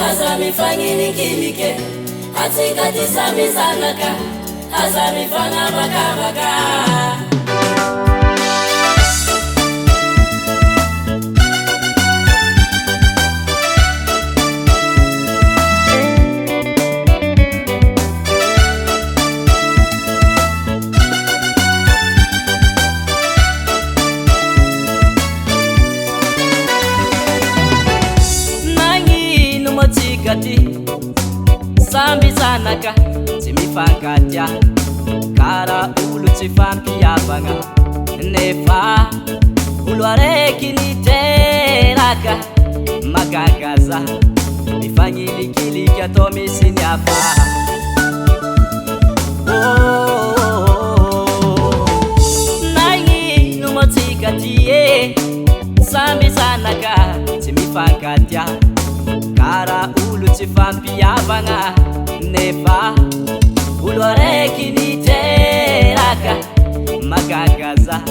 azamifangilikilikɛ atikatisamisanaka azamifangabakabaka Sambisanaka timifangatya kara ulu tifampiavanga nefa ulu areki niteraka magagaza mifanyilikilika tomisiniafa nangi numotikatiye sambisanaka timifangatya kara ulu tifampiavanga nefa ulu areki niteraka magagaza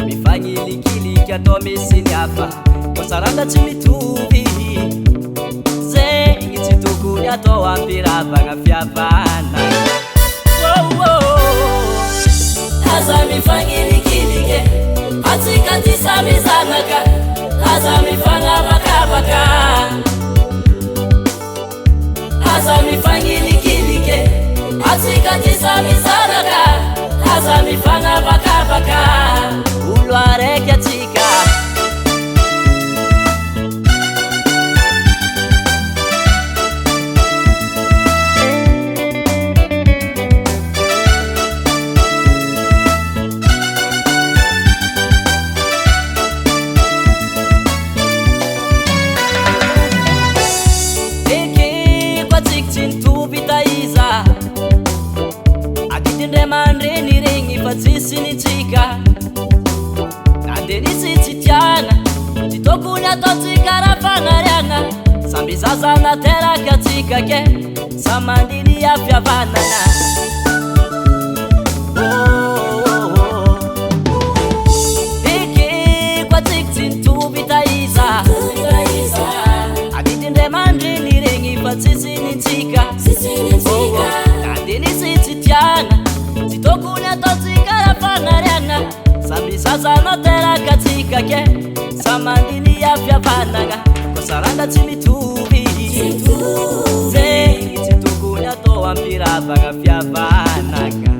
mifanyilikilika tomisiniafa kosaranda timituvi zengi titukunya toampiravanga fyavana azamifangilikilike atikatisamisanaka azamifangabakabaka azamifangilikilike atikatisamisanaka azamifangabakabaka ulu areki atika Sinitika nadenisitityana titokunya totikarafanariana sambizazana terakatikake samandili yafyavanana iki kwatikitintubitaiza adidindemandriniringifatsisinitika nadenisitityana titokunya totikarafanariana sambizazana terakatikake samandili yafyavanana kosaranda timituvi zengi titukunya toampiravanga fyavanaka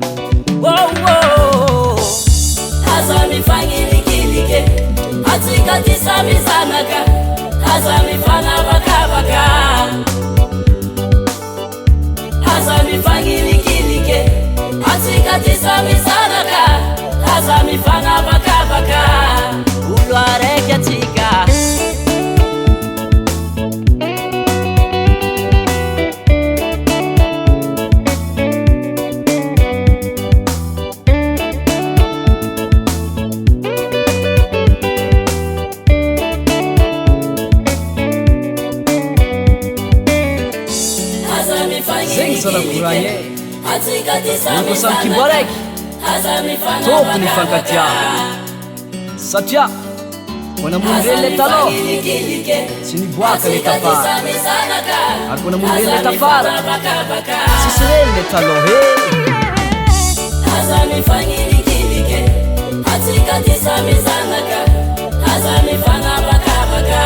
azamifangilikilike atikatisamisanaka azamifangabakabaka azamifangilikilike atikatisamisanaka azamifangabakabaka ulu areki atika azamifangilikilike atikatisamisanaka azamifangabakabaka satya mwanamundele talo sinibwaka letafara akona mundele tafara sisirele talo azamifangilikilike atikatisamisanaka azamifangabakabaka